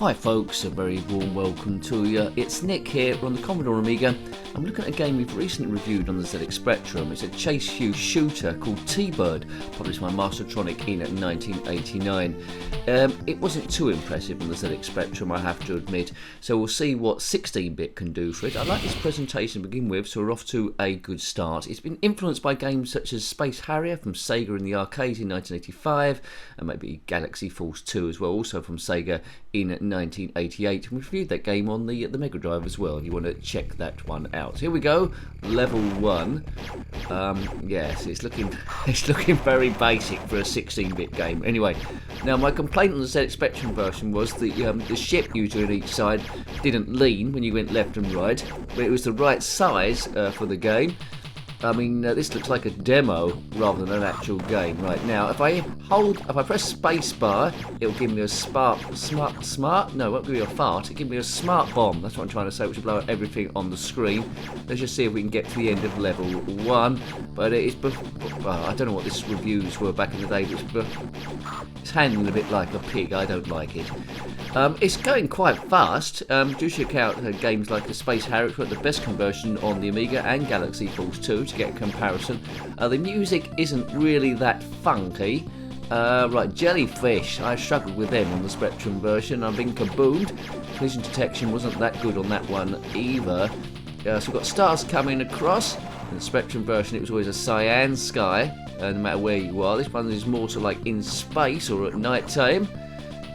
Hi folks, a very warm welcome to you. It's Nick here on the Commodore Amiga. I'm looking at a game we've recently reviewed on the ZX Spectrum. It's a chase hue shooter called T-Bird, published by Mastertronic in 1989. It wasn't too impressive on the ZX Spectrum, I have to admit, so we'll see what 16-bit can do for it. I like this presentation to begin with, so we're off to a good start. It's been influenced by games such as Space Harrier from Sega in the arcades in 1985, and maybe Galaxy Force 2 as well, also from Sega in 1988. And we reviewed that game on the Mega Drive as well, if you want to check that one out. Here we go, level 1. Yes, it's looking very basic for a 16-bit game. Anyway, now my complaint on the ZX Spectrum version was the ship user on each side didn't lean when you went left and right, but it was the right size for the game. I mean, this looks like a demo rather than an actual game. Right now, if I press space bar, it'll give me a no, it won't give me a fart, it'll give me a smart bomb. That's what I'm trying to say, which will blow up everything on the screen. Let's just see if we can get to the end of level 1. But it's, well, I don't know what this reviews were back in the day, but it's handling a bit like a pig. I don't like it. It's going quite fast. Do check out games like the Space Harrier, which got the best conversion on the Amiga, and Galaxy Force 2 to get a comparison. The music isn't really that funky. Right, Jellyfish, I struggled with them on the Spectrum version. I've been kabooned. Collision detection wasn't that good on that one either. So we've got stars coming across. In the Spectrum version, it was always a cyan sky, no matter where you are. This one is more sort of like in space or at night time.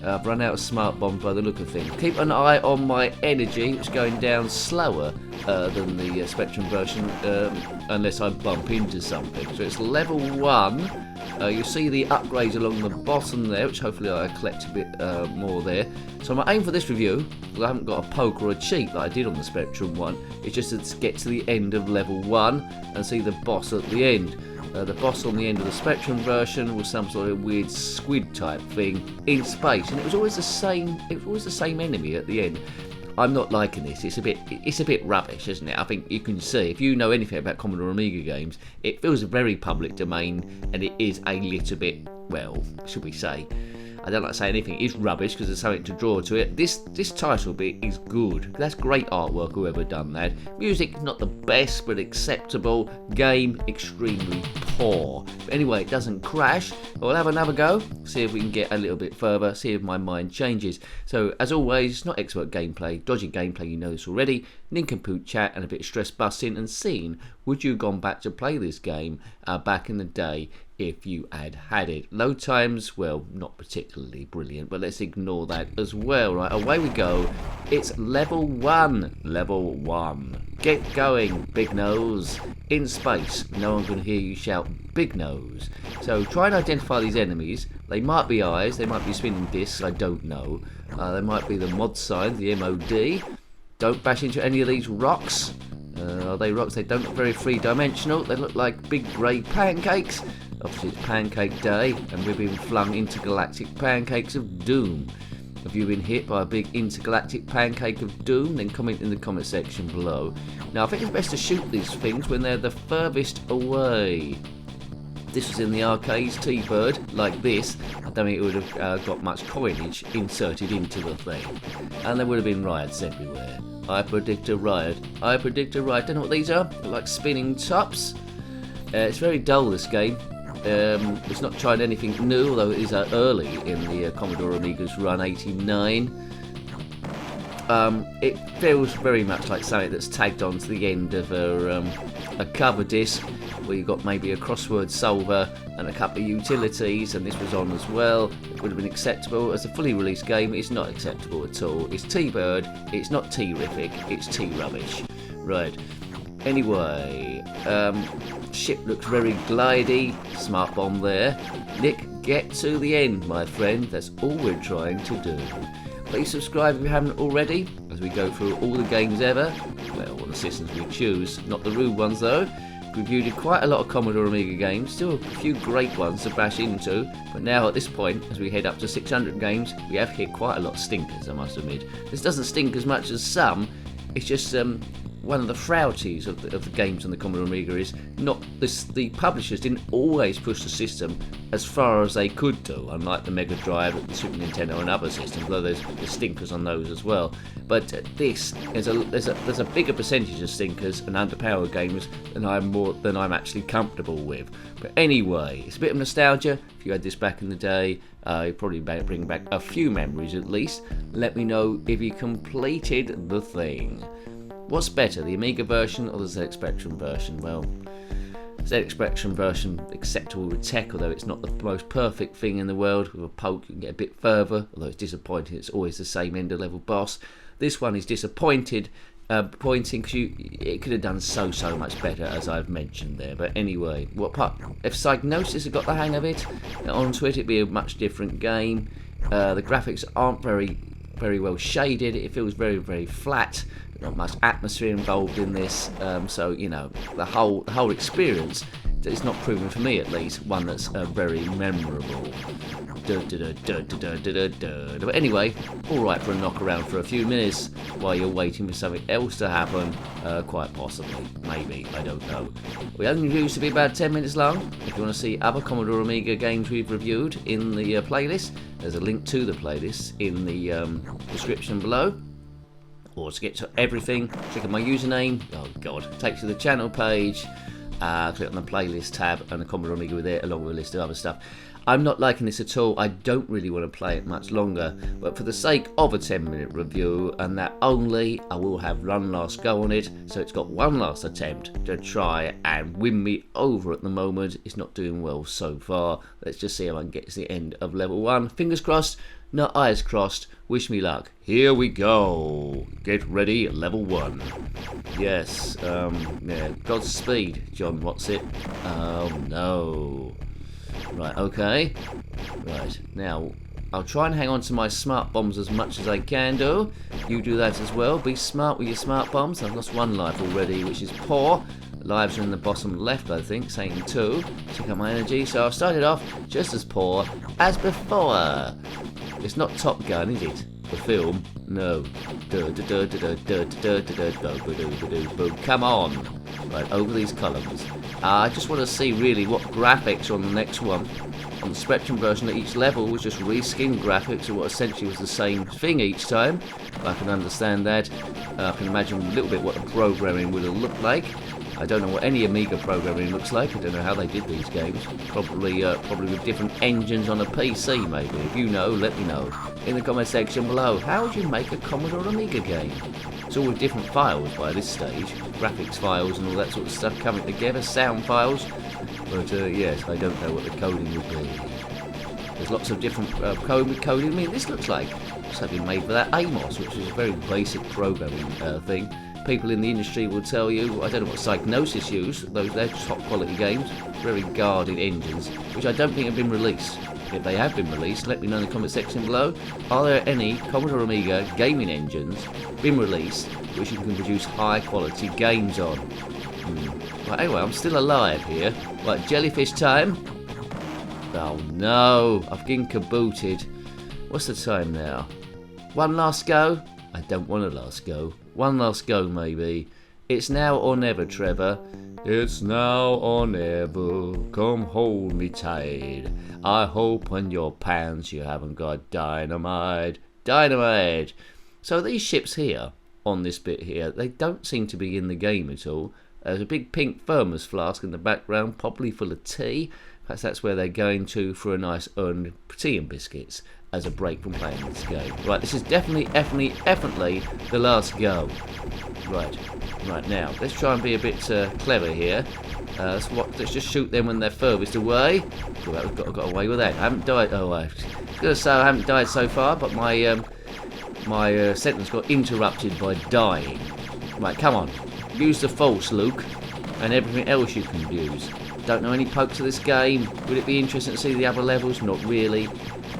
I've run out of smart bombs by the look of things. Keep an eye on my energy, which is going down slower than the Spectrum version, unless I bump into something. So it's level 1. You see the upgrades along the bottom there, which hopefully I collect a bit more there. So my aim for this review, because I haven't got a poke or a cheat like I did on the Spectrum one, is just to get to the end of level 1 and see the boss at the end. The boss on the end of the Spectrum version was some sort of weird squid type thing in space, and it was always the same. It was always the same enemy at the end. I'm not liking this. It's a bit rubbish, isn't it? I think you can see, if you know anything about Commodore Amiga games, it feels a very public domain, and it is a little bit, well, should we say? I don't like to say anything is rubbish because there's something to draw to it. This title bit is good. That's great artwork, whoever done that. Music, not the best, but acceptable. Game, extremely poor. But anyway, it doesn't crash. We'll have another go, see if we can get a little bit further, see if my mind changes. So, as always, not expert gameplay, dodgy gameplay, you know this already. Nincompoop chat and a bit of stress busting and seeing, would you have gone back to play this game back in the day if you had it? Load times, well, not particularly brilliant, but let's ignore that as well. Right, away we go. It's level 1. Level 1. Get going, big nose. In space, no one can hear you shout big nose. So try and identify these enemies. They might be eyes, they might be spinning discs, I don't know. They might be the mod sign, the MOD. Don't bash into any of these rocks. Are they rocks? They don't look very three-dimensional. They look like big grey pancakes. Obviously it's Pancake Day, and we've been flung intergalactic pancakes of doom. Have you been hit by a big intergalactic pancake of doom? Then comment in the comment section below. Now I think it's best to shoot these things when they're the furthest away. If this was in the arcades, T-Bird, like this, I don't think it would have got much coinage inserted into the thing. And there would have been riots everywhere. I predict a riot. I predict a riot. Don't know what these are? They're like spinning tops. It's very dull, this game. It's not tried anything new, although it is early in the Commodore Amiga's run, 89. It feels very much like something that's tagged on to the end of a cover disc, where you've got maybe a crossword solver and a couple of utilities, and this was on as well. It would have been acceptable. As a fully released game, it's not acceptable at all. It's T-Bird, it's not T-rific, it's T-rubbish. Right. Anyway, ship looks very glidey. Smart bomb there. Nick, get to the end, my friend. That's all we're trying to do. Please subscribe if you haven't already, as we go through all the games ever. Well, all the systems we choose, not the rude ones though. We've reviewed quite a lot of Commodore Amiga games, still a few great ones to bash into, but now at this point, as we head up to 600 games, we have hit quite a lot of stinkers, I must admit. This doesn't stink as much as some, it's just one of the frailties of the games on the Commodore Amiga is not this, the publishers didn't always push the system as far as they could do, unlike the Mega Drive, the Super Nintendo and other systems, although there's stinkers on those as well. But there's a bigger percentage of stinkers and underpowered games than I'm actually comfortable with. But anyway, it's a bit of nostalgia. If you had this back in the day, you'd probably bring back a few memories at least. Let me know if you completed the thing. What's better, the Amiga version or the ZX Spectrum version? Well, ZX Spectrum version acceptable with tech, although it's not the most perfect thing in the world. With a poke you can get a bit further, although it's disappointing, it's always the same end of level boss. This one is disappointing because it could have done so much better, as I've mentioned there. But anyway, what part? If Psygnosis had got the hang of it, onto it, it'd be a much different game. The graphics aren't very well shaded. It feels very flat. Not much atmosphere involved in this, so you know the whole experience is not proven, for me at least, one that's very memorable. But anyway, all right for a knock around for a few minutes while you're waiting for something else to happen. Quite possibly, maybe, I don't know. We only used to be about 10 minutes long. If you want to see other Commodore Amiga games we've reviewed in the playlist, there's a link to the playlist in the description below. Or to get to everything, click on my username. Oh god, takes you to the channel page. Click on the playlist tab and the Commodore Amiga with it, along with a list of other stuff. I'm not liking this at all. I don't really want to play it much longer, but for the sake of a 10-minute review and that only, I will have one last go on it. So it's got one last attempt to try and win me over at the moment. It's not doing well so far. Let's just see how I can get to the end of level 1. Fingers crossed, not eyes crossed. Wish me luck. Here we go. Get ready, level 1. Yes, yeah, Godspeed, John What's-it. Oh no. Right, okay. Right, now, I'll try and hang on to my smart bombs as much as I can do. You do that as well. Be smart with your smart bombs. I've lost 1 life already, which is poor. Lives are in the bottom left, I think, saying 2. Check out my energy. So I've started off just as poor as before. It's not Top Gun, is it? The film? No. Come on. Right, over these columns. I just want to see really what graphics are on the next one. On the Spectrum version, at each level was just reskinned graphics of what essentially was the same thing each time. I can understand that. I can imagine a little bit what the programming would have looked like. I don't know what any Amiga programming looks like. I don't know how they did these games. Probably with different engines on a PC, maybe. If you know, let me know in the comment section below. How would you make a Commodore Amiga game? It's all with different files by this stage, graphics files and all that sort of stuff coming together, sound files. But yes, I don't know what the coding would be. There's lots of different coding. I mean, this looks like something made for that Amos, which is a very basic programming thing. People in the industry will tell you, I don't know what Psygnosis use, those they're top quality games, very guarded engines, which I don't think have been released. If they have been released, let me know in the comment section below. Are there any Commodore Amiga gaming engines been released which you can produce high quality games on? Right, anyway, I'm still alive here. Right, jellyfish time. Oh no, I've been kabooted. What's the time now? One last go? I don't want a last go. One last go, maybe. It's now or never, Trevor. It's now or never. Come hold me tight. I hope on your pants you haven't got dynamite. Dynamite! So these ships here, on this bit here, they don't seem to be in the game at all. There's a big pink thermos flask in the background, probably full of tea. Perhaps that's where they're going to for a nice earned tea and biscuits as a break from playing this game. Right, this is definitely the last go. Right now, let's try and be a bit clever here. Let's just shoot them when they're furthest away. Well, we've got away with that. I haven't died. Oh, I was going to say I haven't died so far, but my sentence got interrupted by dying. Right, come on, use the force, Luke, and everything else you can use. Don't know any pokes of this game. Would it be interesting to see the other levels? Not really.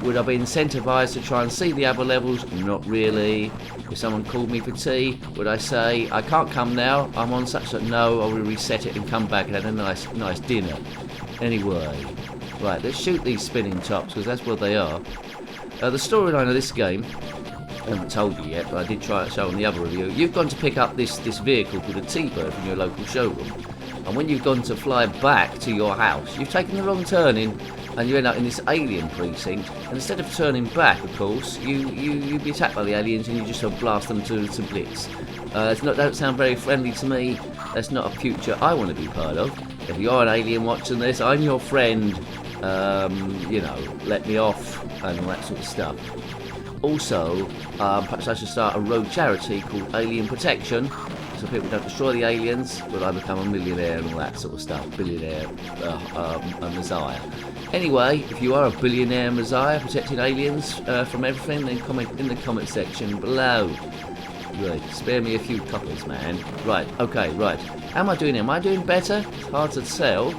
Would I be incentivized to try and see the other levels? Not really. If someone called me for tea, would I say, I can't come now, I'm on such that no, I will reset it and come back and have a nice dinner. Anyway, right, let's shoot these spinning tops because that's what they are. The storyline of this game I haven't told you yet, but I did try it show on the other review. You've gone to pick up this vehicle called a T-Bird from your local showroom, and when you've gone to fly back to your house, you've taken the wrong turning, and you end up in this alien precinct. And instead of turning back, of course, you be attacked by the aliens, and you just sort of blast them to blitz. Don't sound very friendly to me. That's not a future I want to be part of. If you're an alien watching this, I'm your friend. You know, let me off and all that sort of stuff. Also, perhaps I should start a rogue charity called Alien Protection, so people don't destroy the aliens, but I become a millionaire and all that sort of stuff. Billionaire a messiah. Anyway, if you are a billionaire messiah protecting aliens from everything, then comment in the comment section below. Right, spare me a few coppers, man. Right, okay, right. How am I doing? Am I doing better? It's hard to tell.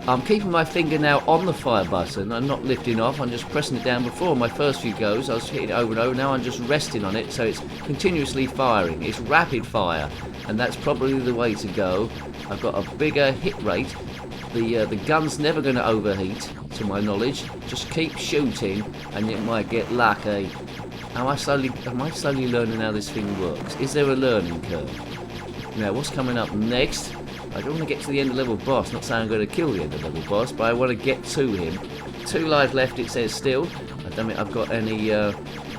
I'm keeping my finger now on the fire button. I'm not lifting off, I'm just pressing it down. Before my first few goes, I was hitting it over and over. Now I'm just resting on it, so it's continuously firing. It's rapid fire, and that's probably the way to go. I've got a bigger hit rate. The gun's never going to overheat, to my knowledge. Just keep shooting, and you might get lucky. Am I slowly learning how this thing works? Is there a learning curve? Now, what's coming up next? I don't want to get to the end of level boss. Not saying I'm going to kill the end of level boss, but I want to get to him. 2 lives left, it says still. I don't think I've got any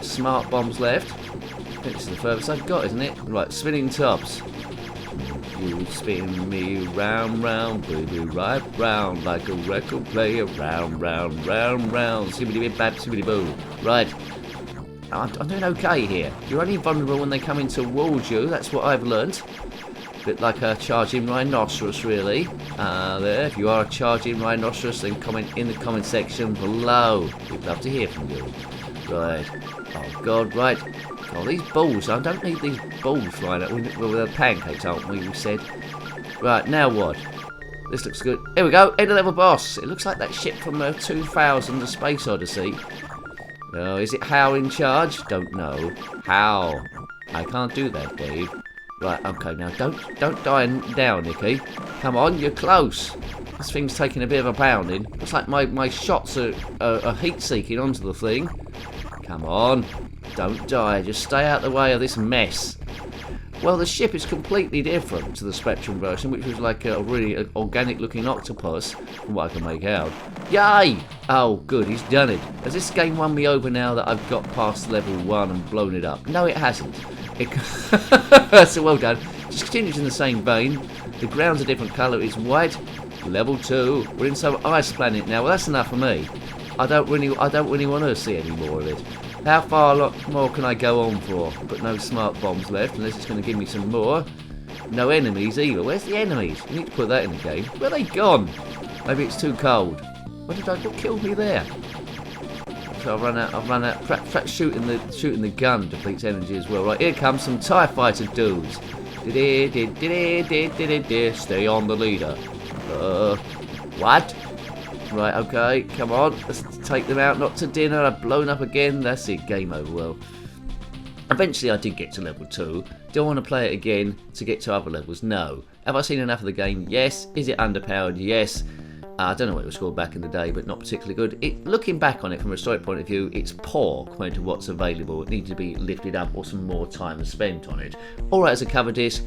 smart bombs left. I think this is the furthest I've got, isn't it? Right, spinning tops. You spin me round, round, baby, right round, like a record player, round, round, round, round. Sibbity bab, sibbity boo. Right. I'm doing okay here. You're only vulnerable when they come in towards you. That's what I've learnt. Bit like a charging rhinoceros, really. There, if you are a charging rhinoceros, then comment in the comment section below. We'd love to hear from you. Right. Oh God, right. Oh, these balls. I don't need these balls flying out. We're pancakes, aren't we? We said. Right, now what? This looks good. Here we go. End of level boss. It looks like that ship from 2000, The Space Odyssey. Oh, is it How in charge? Don't know. How? I can't do that, Dave. Right, okay, now don't die down, Nicky. Come on, you're close. This thing's taking a bit of a pounding. Looks like my shots are heat-seeking onto the thing. Come on, don't die. Just stay out the way of this mess. Well, the ship is completely different to the Spectrum version, which was like a really organic-looking octopus, from what I can make out. Yay! Oh, good, he's done it. Has this game won me over now that I've got past level 1 and blown it up? No, it hasn't. So well done. Just continues in the same vein. The ground's a different colour. It's white. Level 2. We're in some ice planet now. Well, that's enough for me. I don't really want to see any more of it. How far more can I go on for? But no smart bombs left, unless it's going to give me some more. No enemies either. Where's the enemies? You need to put that in the game. Where are they gone? Maybe it's too cold. What killed me there? So I've run out. Perhaps shooting the gun depletes energy as well. Right, here comes some TIE fighter dudes. Stay on the leader. What? Right, okay, come on. Let's take them out. Not to dinner. I've blown up again. That's it. Game over. Well, eventually I did get to level 2. Do I want to play it again to get to other levels? No. Have I seen enough of the game? Yes. Is it underpowered? Yes. I don't know what it was called back in the day, but not particularly good. Looking back on it from a story point of view, it's poor compared to what's available. It needs to be lifted up or some more time spent on it. Alright, as a cover disc,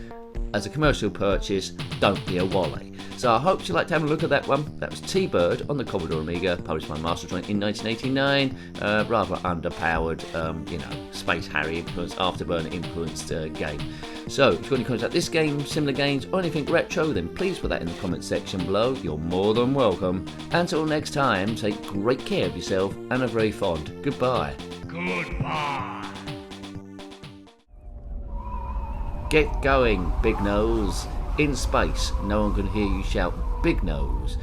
as a commercial purchase, don't be a wally. So I hope you liked having a look at that one. That was T-Bird on the Commodore Amiga, published by Mastertronic in 1989. Rather underpowered, Space Harry influenced, Afterburner influenced game. So, if you've got any comments about this game, similar games, or anything retro, then please put that in the comment section below. You're more than welcome. Until next time, take great care of yourself and a very fond goodbye. Goodbye. Get going, Big Nose. In space, no one can hear you shout Big Nose.